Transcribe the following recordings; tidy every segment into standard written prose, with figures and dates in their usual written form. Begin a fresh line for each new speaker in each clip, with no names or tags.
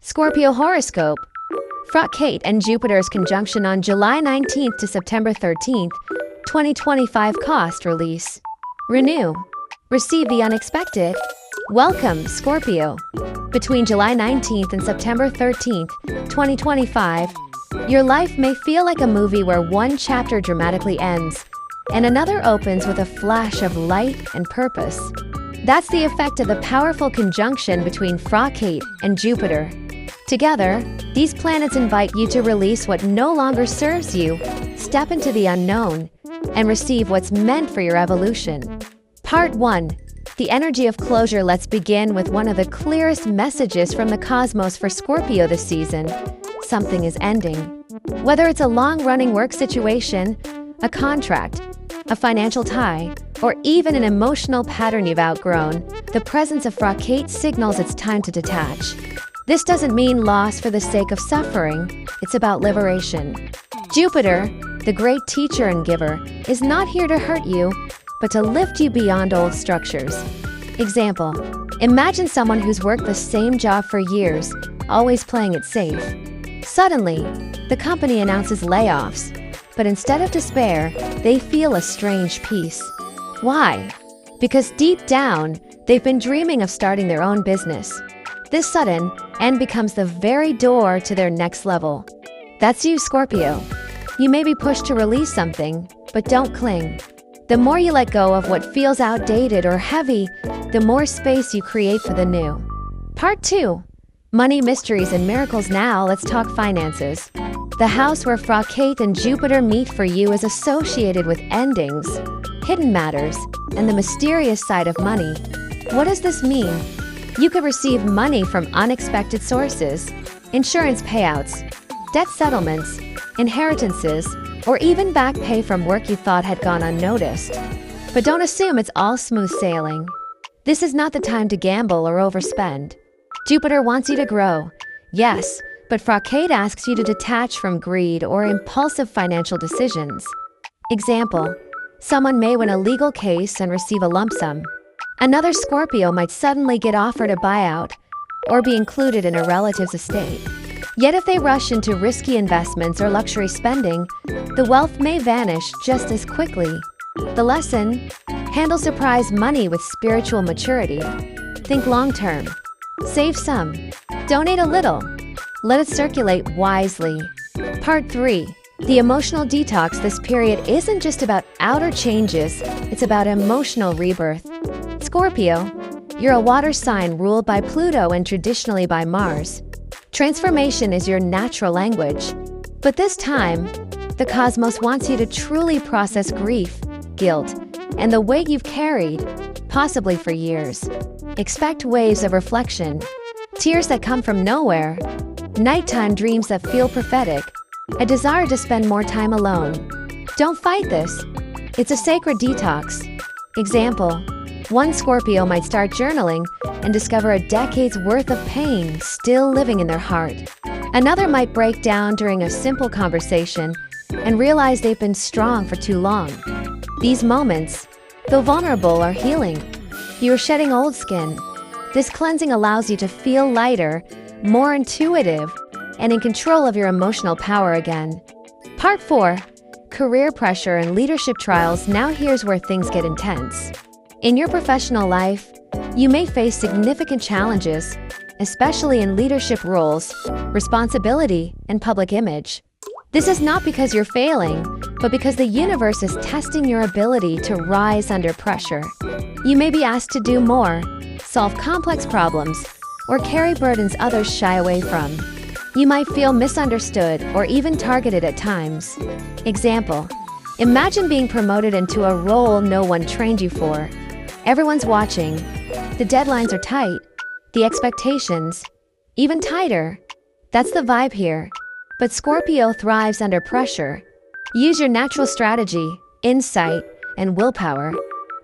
Scorpio horoscope. Kate and Jupiter's conjunction on July 19th to September 13th, 2025 cost release. Renew. Receive the unexpected. Welcome, Scorpio. Between July 19th and September 13th, 2025, your life may feel like a movie where one chapter dramatically ends and another opens with a flash of light and purpose. That's the effect of the powerful conjunction between Kate and Jupiter. Together, these planets invite you to release what no longer serves you, step into the unknown, and receive what's meant for your evolution. Part 1. The energy of closure. Let's begin with one of the clearest messages from the cosmos for Scorpio this season. Something is ending. Whether it's a long-running work situation, a contract, a financial tie, or even an emotional pattern you've outgrown, the presence of Kate signals it's time to detach. This doesn't mean loss for the sake of suffering, it's about liberation. Jupiter, the great teacher and giver, is not here to hurt you, but to lift you beyond old structures. Example: imagine someone who's worked the same job for years, always playing it safe. Suddenly, the company announces layoffs, but instead of despair, they feel a strange peace. Why? Because deep down, they've been dreaming of starting their own business. This sudden end becomes the very door to their next level. That's you, Scorpio. You may be pushed to release something, but don't cling. The more you let go of what feels outdated or heavy, the more space you create for the new. Part 2. Money mysteries and miracles. Now let's talk finances. The house where Kate and Jupiter meet for you is associated with endings, hidden matters, and the mysterious side of money. What does this mean? You could receive money from unexpected sources, insurance payouts, debt settlements, inheritances, or even back pay from work you thought had gone unnoticed. But don't assume it's all smooth sailing. This is not the time to gamble or overspend. Jupiter wants you to grow, yes, but Kate asks you to detach from greed or impulsive financial decisions. Example: someone may win a legal case and receive a lump sum. Another Scorpio might suddenly get offered a buyout or be included in a relative's estate. Yet if they rush into risky investments or luxury spending, the wealth may vanish just as quickly. The lesson: handle surprise money with spiritual maturity. Think long-term. Save some. Donate a little. Let it circulate wisely. Part 3. The emotional detox. This period isn't just about outer changes, it's about emotional rebirth. Scorpio, you're a water sign ruled by Pluto and traditionally by Mars. Transformation is your natural language. But this time, the cosmos wants you to truly process grief, guilt, and the weight you've carried, possibly for years. Expect waves of reflection, tears that come from nowhere, nighttime dreams that feel prophetic, a desire to spend more time alone. Don't fight this. It's a sacred detox. Example: one Scorpio might start journaling and discover a decade's worth of pain still living in their heart. Another might break down during a simple conversation and realize they've been strong for too long. These moments, though vulnerable, are healing. You're shedding old skin. This cleansing allows you to feel lighter, more intuitive, and in control of your emotional power again. Part 4. Career pressure and leadership trials. Now here's where things get intense. In your professional life, you may face significant challenges, especially in leadership roles, responsibility, and public image. This is not because you're failing, but because the universe is testing your ability to rise under pressure. You may be asked to do more, solve complex problems, or carry burdens others shy away from. You might feel misunderstood or even targeted at times. Example: imagine being promoted into a role no one trained you for. Everyone's watching. The deadlines are tight. The expectations, even tighter. That's the vibe here. But Scorpio thrives under pressure. Use your natural strategy, insight, and willpower.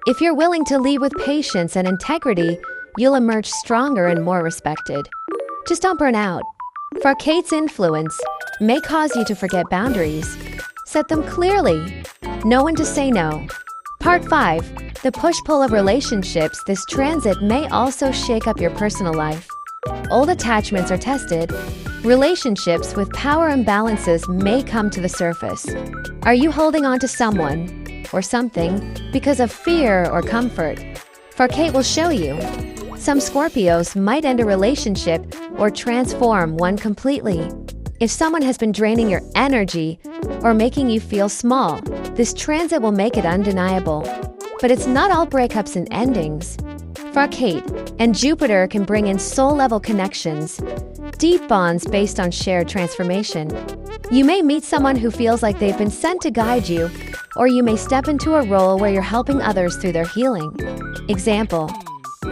If you're willing to lead with patience and integrity, you'll emerge stronger and more respected. Just don't burn out. Kate's influence may cause you to forget boundaries. Set them clearly. Know when to say no. Part 5. The push-pull of relationships. This transit may also shake up your personal life. old attachments are tested, relationships with power imbalances may come to the surface. Are you holding on to someone or something because of fear or comfort? Kate will show you. Some Scorpios might end a relationship or transform one completely. If someone has been draining your energy or making you feel small, this transit will make it undeniable. But it's not all breakups and endings. Kate and Jupiter can bring in soul-level connections, deep bonds based on shared transformation. You may meet someone who feels like they've been sent to guide you, or you may step into a role where you're helping others through their healing. Example: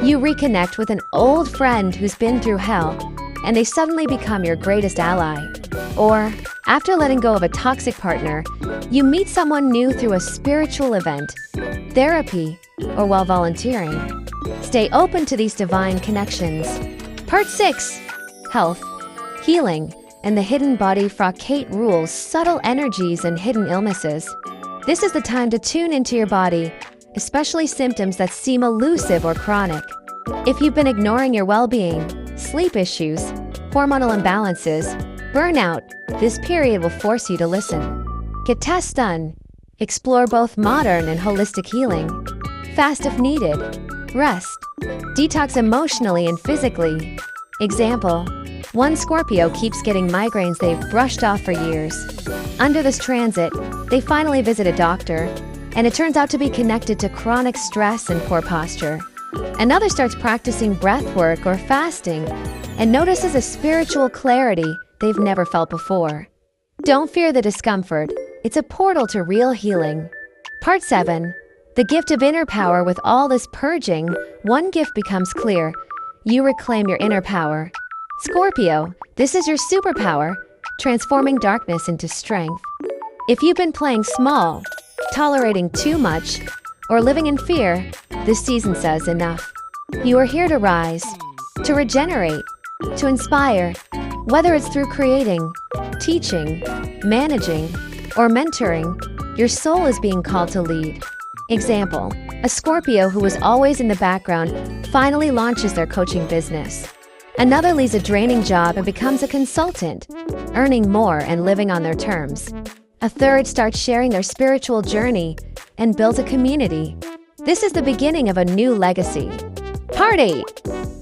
you reconnect with an old friend who's been through hell, and they suddenly become your greatest ally. Or, after letting go of a toxic partner, you meet someone new through a spiritual event, therapy, or while volunteering. Stay open to these divine connections. Part 6. Health, Healing, and the Hidden Body. Kate rules subtle energies and hidden illnesses. This is the time to tune into your body, especially symptoms that seem elusive or chronic. If you've been ignoring your well-being, sleep issues, hormonal imbalances, burnout, this period will force you to listen. Get tests done. Explore both modern and holistic healing. Fast if needed. Rest. Detox emotionally and physically. Example: one Scorpio keeps getting migraines they've brushed off for years. Under this transit, they finally visit a doctor, and it turns out to be connected to chronic stress and poor posture. Another starts practicing breath work or fasting and notices a spiritual clarity they've never felt before. Don't fear the discomfort. It's a portal to real healing. Part 7. The gift of inner power. With all this purging, one gift becomes clear. You reclaim your inner power. Scorpio, this is your superpower, transforming darkness into strength. If you've been playing small, tolerating too much, or living in fear, this season says enough. You are here to rise, to regenerate, to inspire. Whether it's through creating, teaching, managing, or mentoring, your soul is being called to lead. Example: a Scorpio who was always in the background finally launches their coaching business. Another leaves a draining job and becomes a consultant, earning more and living on their terms. A third starts sharing their spiritual journey and builds a community. This is the beginning of a new legacy. Part 8.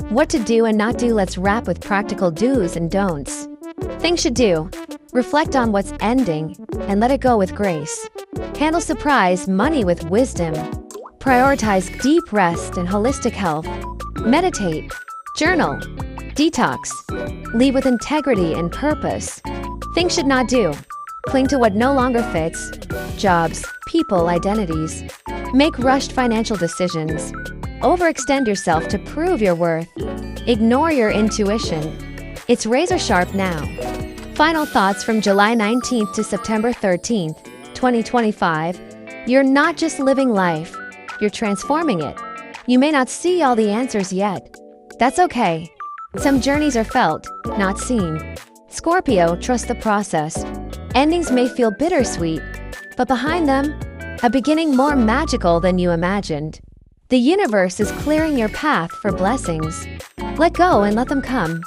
What to do and not do. Let's wrap with practical do's and don'ts. Things should do: reflect on what's ending and let it go with grace. Handle surprise money with wisdom. Prioritize deep rest and holistic health. Meditate. Journal. Detox. Lead with integrity and purpose. Things should not do: cling to what no longer fits. Jobs, people, identities. Make rushed financial decisions. Overextend yourself to prove your worth. Ignore your intuition. It's razor sharp now. Final thoughts from July 19th to September 13th, 2025. You're not just living life, you're transforming it. You may not see all the answers yet. That's okay. Some journeys are felt, not seen. Scorpio, trust the process. Endings may feel bittersweet, but behind them, a beginning more magical than you imagined. The universe is clearing your path for blessings. Let go and let them come.